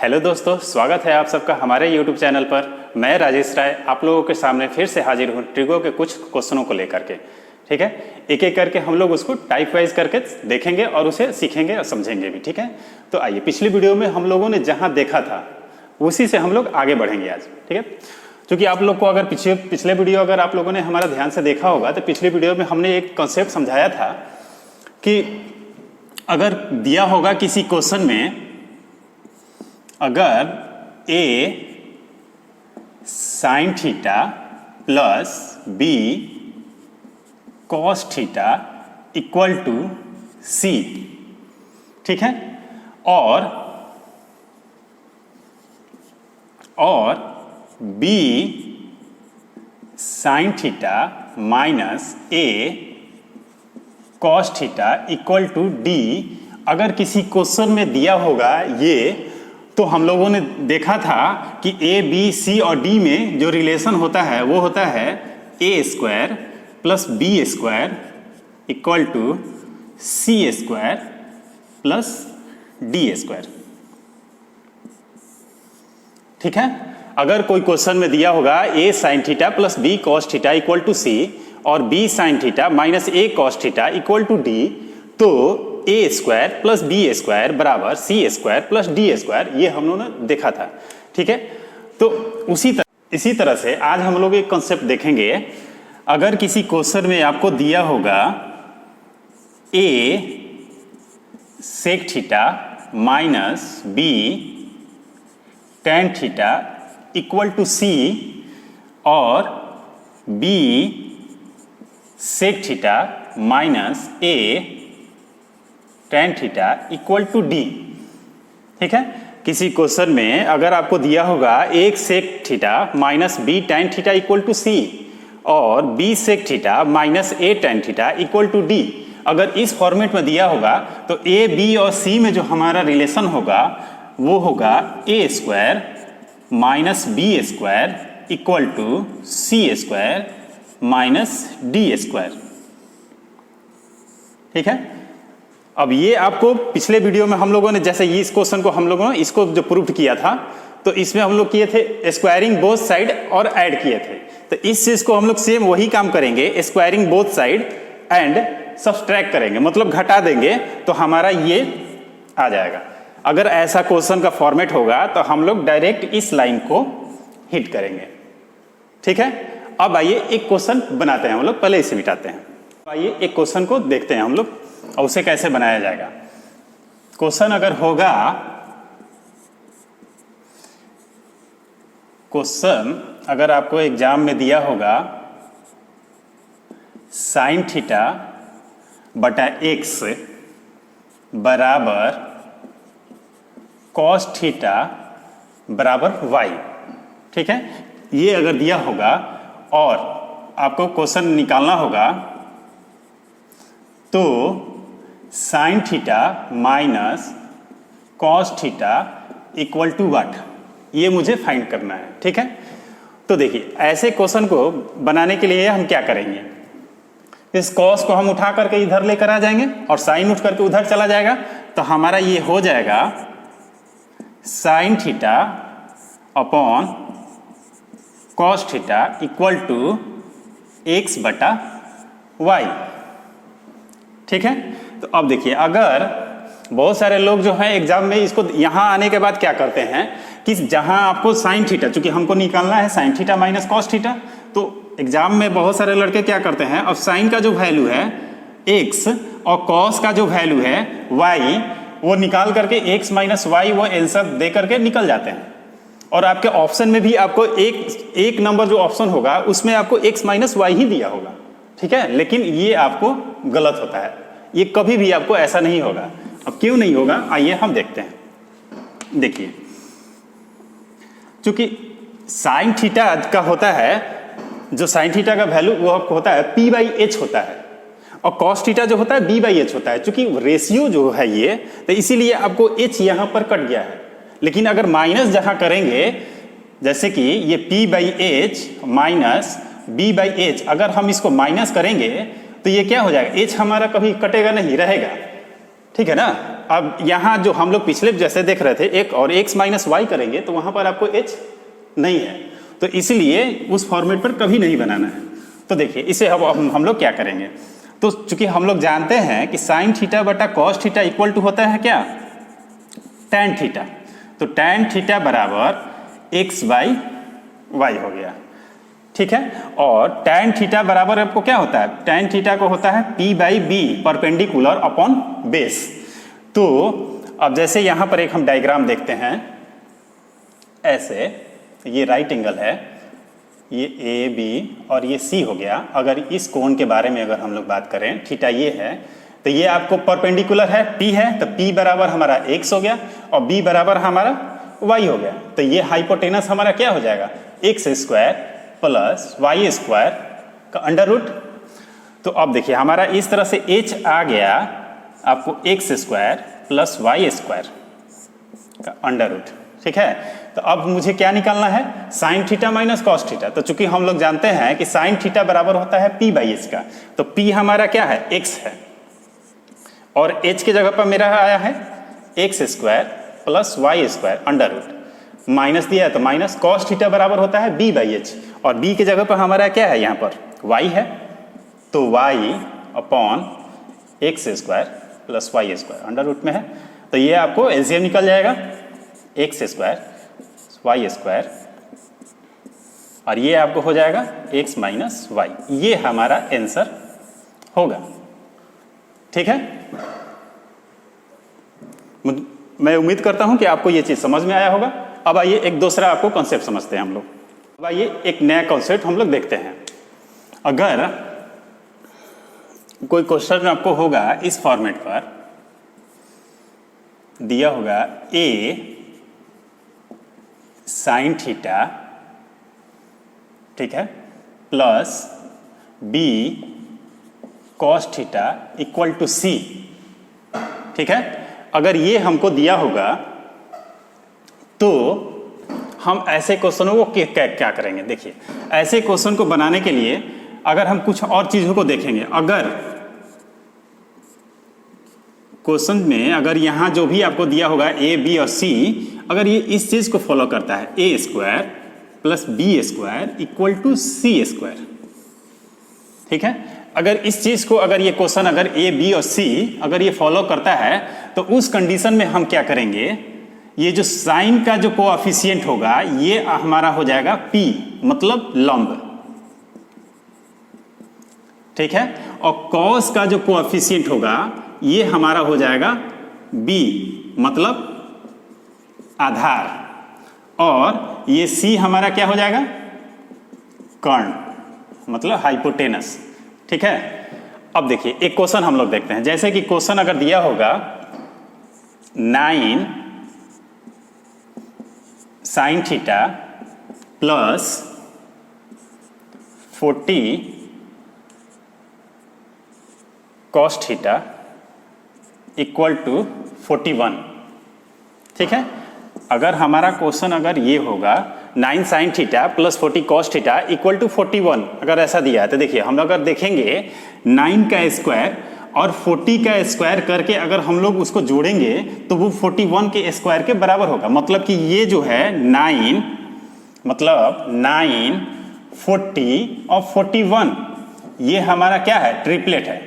Hello दोस्तों, स्वागत है आप सबका हमारे YouTube चैनल पर। मैं राजेश राय आप लोगों के सामने फिर से हाजिर हूँ ट्रिगो के कुछ क्वेश्चनों को लेकर के। ठीक है, एक एक करके हम लोग उसको टाइप वाइज करके देखेंगे और उसे सीखेंगे और समझेंगे भी। ठीक है, तो आइए, पिछली वीडियो में हम लोगों ने जहाँ देखा था उसी से हम लोग आगे बढ़ेंगे आज। ठीक है, क्योंकि आप लोग को अगर पिछले वीडियो अगर आप लोगों ने हमारा ध्यान से देखा होगा तो पिछले वीडियो में हमने एक कॉन्सेप्ट समझाया था कि अगर दिया होगा किसी क्वेश्चन में, अगर a sine theta plus b cos theta equal to c, ठीक है, और b sine theta minus a cos theta equal to d, अगर किसी क्वेश्चन में दिया होगा ये, तो हम लोगों ने देखा था कि ए बी सी और डी में जो रिलेशन होता है वो होता है A square plus B square equal to C square plus D square. ठीक है, अगर कोई क्वेश्चन में दिया होगा A sine theta plus B cos theta equal to C और B sine theta minus A cos theta equal to D, तो A square plus B square बराबर C square plus D square, ये हम लोगों ने देखा था। ठीक है, तो इसी तरह से आज हम लोग एक कॉन्सेप्ट देखेंगे। अगर किसी क्वेश्चन में आपको दिया होगा A sec theta minus B tan theta equal to C और B sec theta minus A tan theta equal to D. ठीक है, किसी क्वेश्चन में अगर आपको दिया होगा एक sec theta minus B tan theta equal to C और B sec theta minus A tan theta equal to D, अगर इस फॉर्मेट में दिया होगा तो ए बी और सी में जो हमारा रिलेशन होगा वो होगा A square minus B square equal to C square minus D square. ठीक है, अब ये आपको पिछले वीडियो में हम लोगों ने जैसे ये इस क्वेश्चन को हम लोगों ने इसको जो प्रूव किया था, तो इसमें हम लोग किए थे स्क्वायरिंग बोथ साइड और ऐड किए थे। तो इस चीज को हम लोग सेम वही काम करेंगे, squaring both side and subtract करेंगे, मतलब घटा देंगे, तो हमारा ये आ जाएगा। अगर ऐसा क्वेश्चन का फॉर्मेट होगा तो हम लोग डायरेक्ट इस लाइन को हिट करेंगे। ठीक है, अब आइए एक क्वेश्चन बनाते हैं हम लोग, पहले इसे मिटाते हैं। आइए एक क्वेश्चन को देखते हैं हम लोग और उसे कैसे बनाया जाएगा। क्वेश्चन अगर होगा, क्वेश्चन अगर आपको एग्जाम में दिया होगा साइन थीटा बटा एक्स बराबर कॉस थीटा बराबर वाई। ठीक है, ये अगर दिया होगा और आपको क्वेश्चन निकालना होगा तो sine theta minus cos theta equal to what, ये मुझे फाइंड करना है। ठीक है, तो देखिए ऐसे क्वेश्चन को बनाने के लिए हम क्या करेंगे, इस कॉस को हम उठा करके इधर लेकर आ जाएंगे और साइन उठ करके उधर चला जाएगा, तो हमारा ये हो जाएगा sine theta upon cos theta equal to X बटा वाई। ठीक है, तो अब देखिए, अगर बहुत सारे लोग जो हैं एग्जाम में इसको यहां आने के बाद क्या करते हैं कि जहां आपको साइन थीटा, चूंकि हमको निकालना है sine theta minus cos theta, तो एग्जाम में बहुत सारे लड़के क्या करते हैं, अब साइन का जो वैल्यू है एक्स और कॉस का जो वैल्यू है वाई, वो निकाल करके एक्स माइनस वाई वो आंसर दे करके निकल जाते हैं। और आपके ऑप्शन में भी आपको एक नंबर जो ऑप्शन होगा उसमें आपको एक्स माइनस वाई ही दिया होगा। ठीक है, लेकिन ये आपको गलत होता है, ये कभी भी आपको ऐसा नहीं होगा। अब क्यों नहीं होगा, आइए हम देखते हैं। देखिए, चूंकि साइन थीटा का होता है, जो साइन थीटा का वैल्यू वो होता है पी बाई एच होता है, और कॉस थीटा जो होता है बी बाई एच होता है। चूंकि रेशियो जो है ये, तो इसीलिए आपको एच यहां पर कट गया है। लेकिन अगर माइनस जहां करेंगे, जैसे कि ये P by H minus B by H, अगर हम इसको माइनस करेंगे तो ये क्या हो जाएगा, एच हमारा कभी कटेगा नहीं, रहेगा। ठीक है ना। अब यहाँ जो हम लोग पिछले जैसे देख रहे थे एक और x माइनस वाई करेंगे तो वहाँ पर आपको h नहीं है, तो इसलिए उस फॉर्मेट पर कभी नहीं बनाना है। तो देखिए इसे हम लोग क्या करेंगे, तो चूंकि हम लोग जानते हैं कि साइन थीटा बटा कॉस थीटा इक्वल टू होता है क्या, टैन थीटा। तो टैन थीटा बराबर x बाई वाई हो गया, ठीक है। और टैन थीटा बराबर आपको क्या होता है, टैन थीटा को होता है p by b perpendicular upon base. तो अब जैसे यहाँ पर एक हम डायग्राम देखते हैं, ऐसे ये राइट एंगल है, ये ए बी और ये सी हो गया। अगर इस कोण के बारे में अगर हम लोग बात करें, थीटा ये है, तो ये आपको परपेंडिकुलर है, p है, तो p बराबर हमारा x हो गया और b बराबर हमारा y हो गया। तो ये हाइपोटेनस हमारा क्या हो जाएगा, x square plus y square का अंडर रूट। तो अब देखिए हमारा इस तरह से h आ गया आपको x square plus y square का अंडर रूट, ठीक है। तो अब मुझे क्या निकालना है, sine theta minus cos theta. तो चूंकि हम लोग जानते हैं कि साइन थीटा बराबर होता है p बाई एच का, तो p हमारा क्या है, x है, और h की जगह पर मेरा आया है x square plus y square under root, minus दिया है तो माइनस, कॉस थीटा बराबर होता है b बाई एच, और b की जगह पर हमारा क्या है यहाँ पर y है, तो y upon x square plus y square under root में है। तो ये आपको एलसीएम निकल जाएगा, एक्स स्क्वायर वाई स्क्वायर, और ये आपको हो जाएगा x माइनस वाई। ये हमारा आंसर होगा, ठीक है। मैं उम्मीद करता हूं कि आपको ये चीज समझ में आया होगा। अब आइए एक दूसरा आपको कॉन्सेप्ट समझते हैं हम लोग। अब आइए एक नया कॉन्सेप्ट हम लोग देखते हैं। अगर कोई क्वेश्चन आपको होगा इस फॉर्मेट पर दिया होगा a साइन थीटा, ठीक है, plus b cos theta equal to c, ठीक है। अगर ये हमको दिया होगा तो हम ऐसे क्वेश्चनों को क्या करेंगे, देखिए ऐसे क्वेश्चन को बनाने के लिए अगर हम कुछ और चीजों को देखेंगे, अगर क्वेश्चन में अगर यहाँ जो भी आपको दिया होगा a b और c, अगर ये इस चीज को फॉलो करता है a square plus B square equal to C square, ठीक है। अगर इस चीज को अगर ये क्वेश्चन अगर a b और c अगर ये फॉलो करता है तो उस कंडीशन में हम क्या करेंगे, ये जो साइन का जो कोएफिशिएंट होगा ये हमारा हो जाएगा p, मतलब लंब, ठीक है। और कॉस का जो कोएफिशिएंट होगा ये हमारा हो जाएगा b, मतलब आधार, और ये c हमारा क्या हो जाएगा, कर्ण, मतलब हाइपोटेनस, ठीक है। अब देखिए एक क्वेश्चन हम लोग देखते हैं। जैसे कि क्वेश्चन अगर दिया होगा 9 sine theta plus 40 cos theta equal to 41, ठीक है। अगर हमारा क्वेश्चन अगर ये होगा 9 sine theta plus 40 cos theta equal to 41, अगर ऐसा दिया है तो देखिए हम अगर देखेंगे 9 का स्क्वायर और 40 का स्क्वायर करके अगर हम लोग उसको जोड़ेंगे तो वो 41 के स्क्वायर के बराबर होगा। मतलब कि ये जो है 9, मतलब 9, 40 और 41, ये हमारा क्या है, ट्रिपलेट है,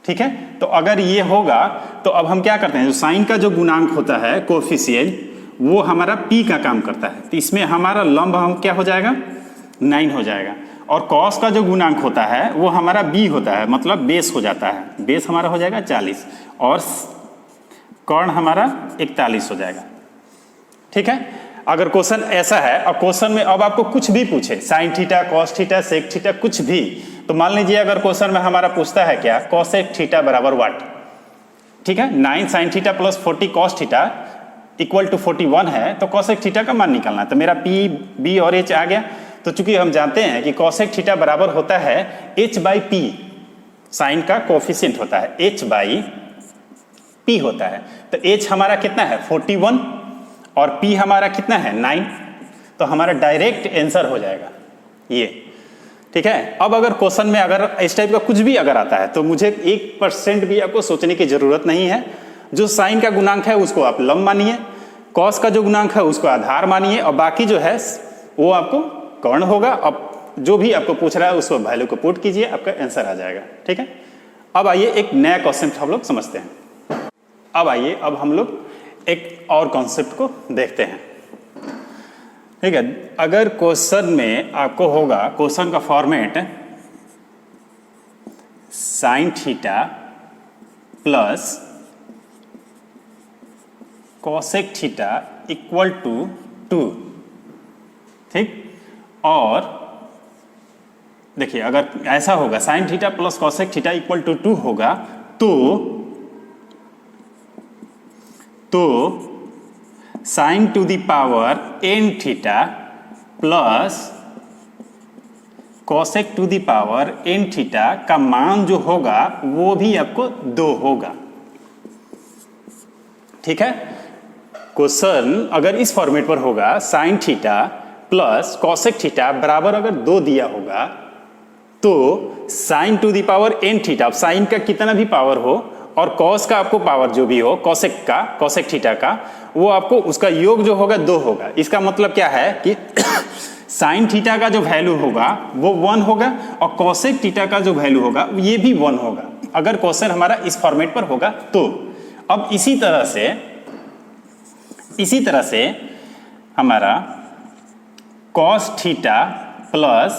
ठीक है। तो अगर ये होगा तो अब हम क्या करते हैं, जो साइन का जो गुणांक होता है कोएफिशिएंट, वो हमारा p का काम करता है, तो इसमें हमारा लंब हम क्या हो जाएगा, 9 हो जाएगा। और कॉस का जो गुणांक होता है वो हमारा b होता है, मतलब बेस हो जाता है, बेस हमारा हो जाएगा 40 और कर्ण हमारा 41 हो जाएगा, ठीक है। अगर क्वेश्चन ऐसा है और क्वेश्चन में अब आपको कुछ भी पूछे, sine theta cos theta sec theta कुछ भी, तो मान लीजिए अगर क्वेश्चन में हमारा पूछता है क्या, कॉसेक थीटा बराबर व्हाट, ठीक है। 9 sine theta plus 40 cos theta equal to 41 है, तो कॉसेक थीटा का मान निकालना है। तो मेरा p b और h आ गया। तो चूंकि हम जानते हैं कि कॉसेक थीटा बराबर होता है h बाई p, साइन का कोएफिशिएंट होता है h बाई p होता है, तो h हमारा कितना है 41 और p हमारा कितना है 9, तो हमारा डायरेक्ट आंसर हो जाएगा ये, ठीक है। अब अगर क्वेश्चन में अगर इस टाइप का कुछ भी अगर आता है तो मुझे 1% भी आपको सोचने की जरूरत नहीं है। जो साइन का गुणांक है उसको आप लंब मानिए, कॉस का जो गुणांक है उसको आधार मानिए, और बाकी जो है वो आपको कर्ण होगा। अब जो भी आपको पूछ रहा है उस वैल्यू को पुट कीजिए, आपका आंसर आ जाएगा। ठीक है। अब आइए एक नया कॉन्सेप्ट हम लोग समझते हैं। अब आइए अब हम लोग एक और कॉन्सेप्ट को देखते हैं। ठीक है। अगर क्वेश्चन में आपको होगा, क्वेश्चन का format sine theta plus cosec theta equal to 2, ठीक। और देखिए अगर ऐसा होगा sine theta plus cosec theta equal to 2 होगा तो sine to the power n theta plus cosec to the power n theta का मान जो होगा वो भी आपको 2 होगा। ठीक है। क्वेश्चन अगर इस फॉर्मेट पर होगा sine theta plus cosec theta बराबर अगर 2 दिया होगा तो sine to the power n theta, अब साइन का कितना भी पावर हो और कॉस का आपको पावर जो भी हो, कॉसेक थीटा का, वो आपको उसका योग जो होगा 2 होगा। इसका मतलब क्या है कि साइन थीटा का जो वैल्यू होगा वो 1 होगा और कॉसेक थीटा का जो वैल्यू होगा ये भी 1 होगा, अगर क्वेश्चन हमारा इस फॉर्मेट पर होगा तो। अब इसी तरह से हमारा cos theta plus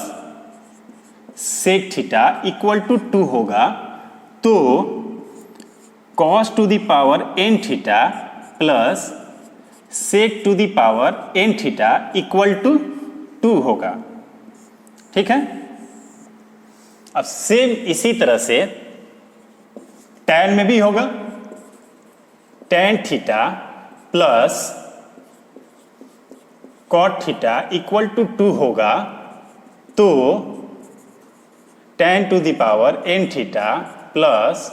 sec theta equal to 2 होगा तो cos to the power n theta plus sec to the power n theta equal to 2 होगा। ठीक है। अब सेम इसी तरह से tan में भी होगा, tan theta plus cot theta equal to 2 होगा तो tan to the power n theta plus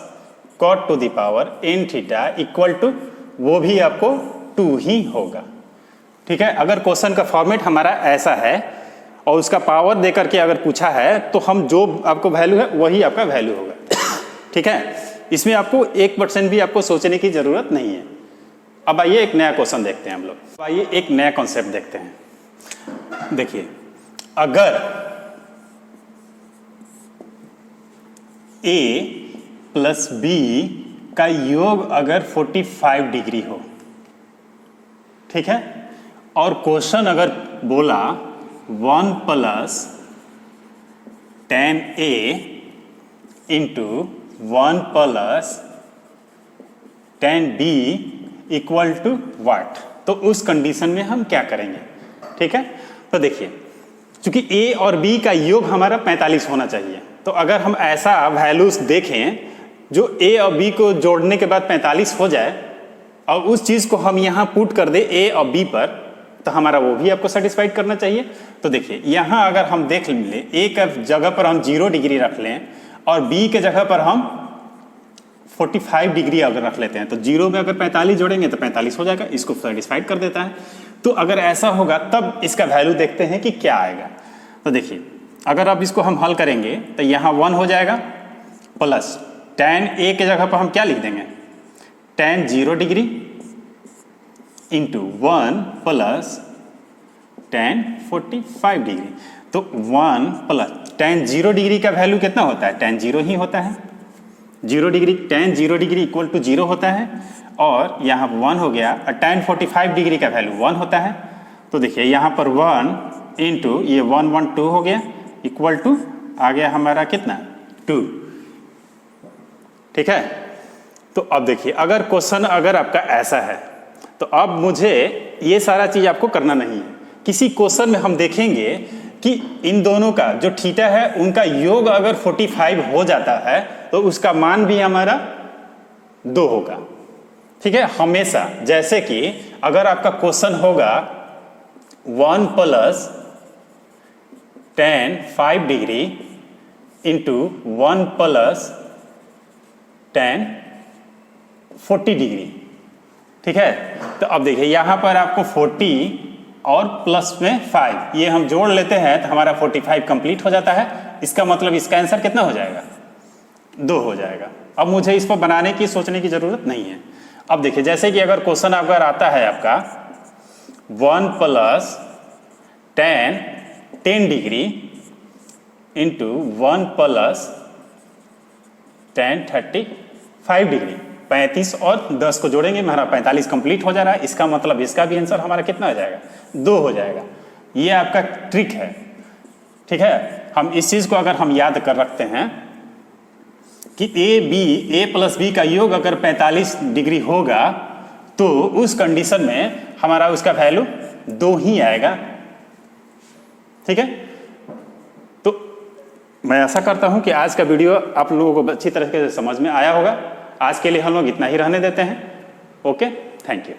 cot to the power n theta equal to वो भी आपको 2 ही होगा। ठीक है। अगर क्वेश्चन का फॉर्मेट हमारा ऐसा है और उसका पावर देकर के अगर पूछा है तो हम जो आपको वैल्यू है वही आपका वैल्यू होगा। ठीक है। इसमें आपको 1% भी आपको सोचने की जरूरत नहीं है। अब आइए एक नया क्वेश्चन देखते हैं हम लोग। अब आइए एक नया कॉन्सेप्ट देखते हैं। देखिए अगर a प्लस b का योग अगर 45 डिग्री हो, ठीक है, और क्वेश्चन अगर बोला 1 plus tan a into 1 plus tan b equal to what, तो उस कंडीशन में हम क्या करेंगे। ठीक है। तो देखिए चूंकि a और b का योग हमारा 45 होना चाहिए, तो अगर हम ऐसा वैल्यूज देखें जो a और b को जोड़ने के बाद 45 हो जाए और उस चीज को हम यहाँ पुट कर दे a और b पर, तो हमारा वो भी आपको सेटिस्फाइड करना चाहिए। तो देखिए यहाँ अगर हम देख ले a का जगह पर हम 0 डिग्री रख लें और b के जगह पर हम 45 डिग्री अगर रख लेते हैं तो 0 में अगर 45 जोड़ेंगे तो 45 हो जाएगा, इसको सेटिस्फाइड कर देता है। तो अगर ऐसा होगा तब इसका वैल्यू देखते हैं कि क्या आएगा। तो देखिए अगर अब इसको हम हल करेंगे तो यहाँ 1 हो जाएगा प्लस tan a के जगह पर हम क्या लिख देंगे, tan 0 degree into 1 plus tan 45 degree. तो 1 प्लस tan 0 डिग्री का वैल्यू कितना होता है, tan 0 ही होता है। 0 degree tan 0 degree equal to 0 होता है और यहाँ 1 हो गया और tan 45 डिग्री का वैल्यू 1 होता है। तो देखिए यहाँ पर 1 इंटू ये 1 1 2 हो गया इक्वल टू आ गया हमारा कितना 2। ठीक है। तो अब देखिए अगर क्वेश्चन अगर आपका ऐसा है तो अब मुझे ये सारा चीज आपको करना नहीं है। किसी क्वेश्चन में हम देखेंगे कि इन दोनों का जो थीटा है उनका योग अगर 45 हो जाता है तो उसका मान भी हमारा 2 होगा। ठीक है। हमेशा जैसे कि अगर आपका क्वेश्चन होगा 1 plus tan 5 degree into 1 plus tan 40 degree. ठीक है। तो अब देखिए यहाँ पर आपको 40 और प्लस में 5 ये हम जोड़ लेते हैं तो हमारा 45 कंप्लीट हो जाता है इसका मतलब इसका आंसर कितना हो जाएगा? 2 हो जाएगा। अब मुझे इस पर बनाने की सोचने की जरूरत नहीं है। अब देखिए, जैसे कि अगर क्वेश्चन अगर आता है आपका 1 + tan 10 degree into 1 + tan 35 degree, 35 और 10 को जोड़ेंगे हमारा 45 कंप्लीट हो जा रहा है। इसका मतलब इसका भी आंसर हमारा कितना हो जाएगा? 2 हो जाएगा। ये आपका ट्रिक है, ठीक है। हम इस चीज को अगर हम याद कर रखते हैं कि a + b का योग अगर 45 डिग्री होगा तो उस कंडीशन में हमारा उसका वैल्यू 2 ही आएगा, ठीक है। तो मैं आशा करता हूं कि आज का वीडियो आप लोगों को अच्छी तरह से समझ में आया होगा। आज के लिए हम लोग इतना ही रहने देते हैं। Okay, thank you.